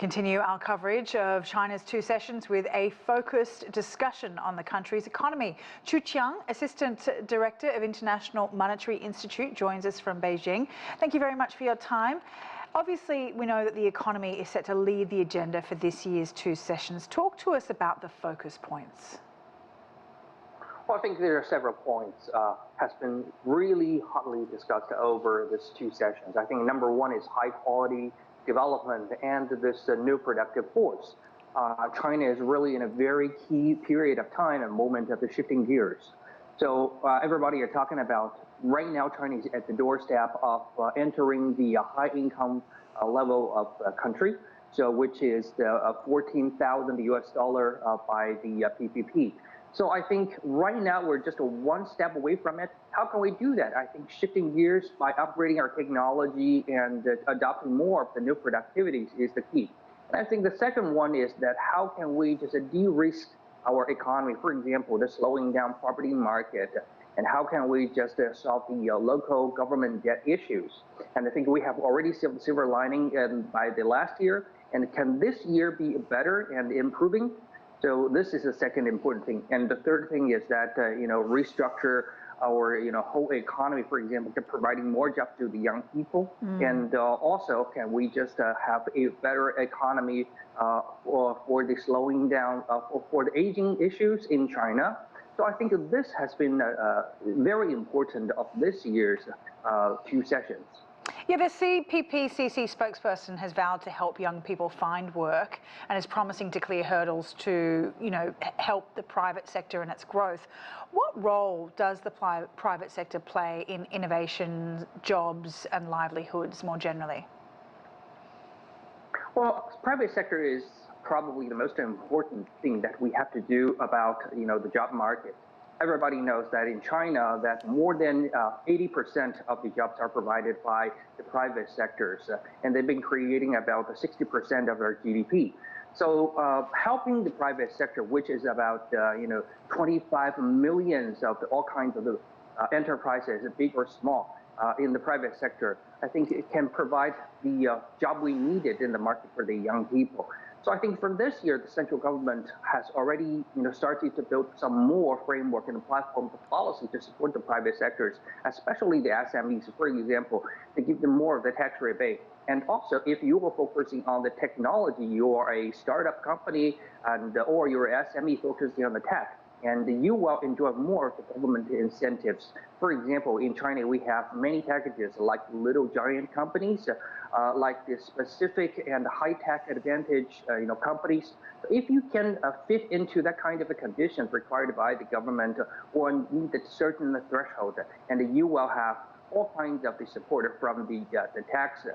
Continue our coverage of China's two sessions with a focused discussion on the country's economy. Qiang, Assistant Director of International Monetary Institute, joins us from Beijing. Thank you very much for your time. Obviously, we know that the economy is set to lead the agenda for this year's two sessions. Talk to us about the focus points. Well, I think there are several points has been really hotly discussed over these two sessions. I think number one is high quality development and this new productive force. China is really in a very key period of time, a moment of the shifting gears. So everybody are talking about right now China is at the doorstep of entering the high income level of country, so which is the $14,000 by the PPP. So I think right now we're just one step away from it. How can we do that? I think shifting gears by upgrading our technology and adopting more of the new productivities is the key. And I think the second one is that how can we just de-risk our economy? For example, the slowing down property market, and how can we just solve the local government debt issues? And I think we have already seen the silver lining by the last year. And can this year be better and improving? So this is the second important thing. And the third thing is that, restructure our, whole economy, for example, to providing more jobs to the young people. And also, can we just have a better economy for the slowing down, for the aging issues in China? So I think this has been very important of this year's two sessions. Yeah, the CPPCC spokesperson has vowed to help young people find work and is promising to clear hurdles to, help the private sector in its growth. What role does the private sector play in innovation, jobs and livelihoods more generally? Well, private sector is probably the most important thing that we have to do about, the job market. Everybody knows that in China, that more than 80% of the jobs are provided by the private sectors, and they've been creating about 60% of our GDP. So helping the private sector, which is about 25 million of all kinds of enterprises, big or small, in the private sector, I think it can provide the job we needed in the market for the young people. So I think from this year, the central government has already started to build some more framework and platform of policy to support the private sectors, especially the SMEs, for example, to give them more of the tax rebate. And also, if you are focusing on the technology, you are a startup company or you're an SME focusing on the tech, and you will enjoy more of the government incentives. For example, in China, we have many packages like little giant companies, like the specific and high-tech advantage, companies. So if you can fit into that kind of a conditions required by the government or meet a certain threshold, and you will have all kinds of the support from the tax,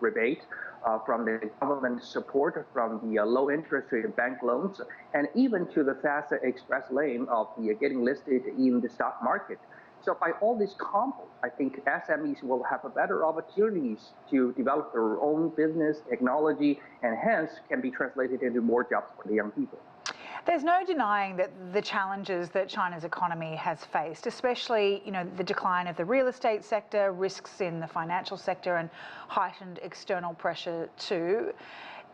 rebate, from the government support, from the low interest rate bank loans, and even to the fast express lane of the getting listed in the stock market. So by all these combos, I think SMEs will have a better opportunities to develop their own business technology, and hence can be translated into more jobs for the young people. There's no denying that the challenges that China's economy has faced, especially, the decline of the real estate sector, risks in the financial sector and heightened external pressure too.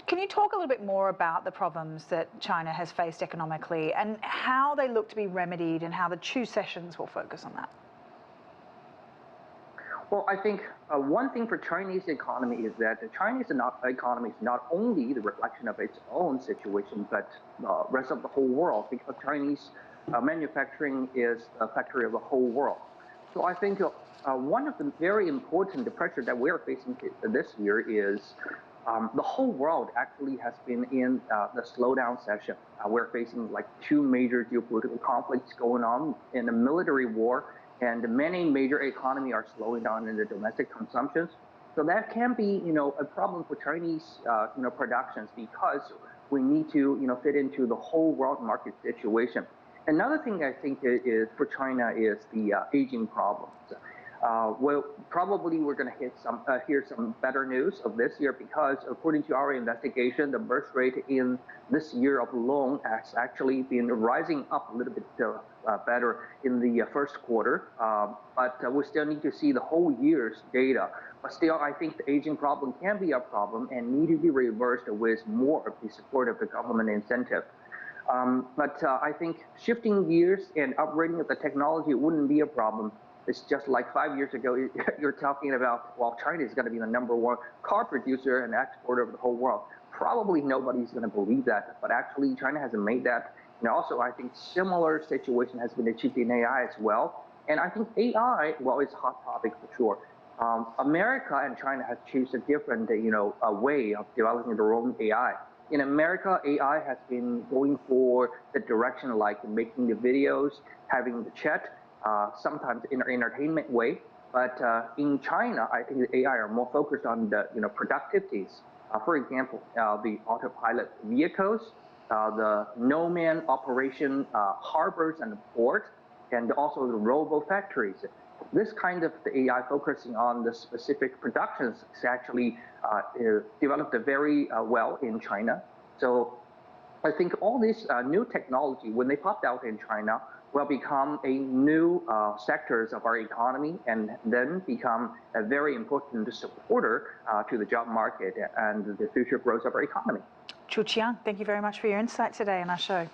Can you talk a little bit more about the problems that China has faced economically and how they look to be remedied and how the two sessions will focus on that? Well, I think one thing for Chinese economy is that the Chinese economy is not only the reflection of its own situation, but the rest of the whole world, because Chinese manufacturing is a factory of the whole world. So I think one of the very important pressure that we're facing this year is the whole world actually has been in the slowdown session. We're facing like two major geopolitical conflicts going on in a military war, and many major economies are slowing down in the domestic consumptions. So that can be, a problem for Chinese, productions, because we need to, fit into the whole world market situation. Another thing I think is for China is the aging problems. Well, probably we're going to hear some better news of this year, because according to our investigation, the birth rate in this year of alone has actually been rising up a little bit better in the first quarter. But we still need to see the whole year's data But still, I think the aging problem can be a problem and need to be reversed with more of the support of the government incentive. But I think shifting gears and upgrading of the technology wouldn't be a problem. It's just like 5 years ago, you're talking about, well, China is going to be the #1 car producer and exporter of the whole world. Probably nobody's going to believe that, but actually China hasn't made that. And also, I think similar situation has been achieved in AI as well. And I think AI, well, it's a hot topic for sure. America and China have chosen a different, a way of developing their own AI. In America, AI has been going for the direction like making the videos, having the chat, sometimes in an entertainment way. But in China, I think the AI are more focused on the productivities. For example, the autopilot vehicles, the no-man operation harbors and ports, and also the robo-factories. This kind of the AI focusing on the specific productions is actually developed very well in China. So I think all this new technology, when they popped out in China, will become a new sectors of our economy and then become a very important supporter to the job market and the future growth of our economy. Qiang, thank you very much for your insight today on our show.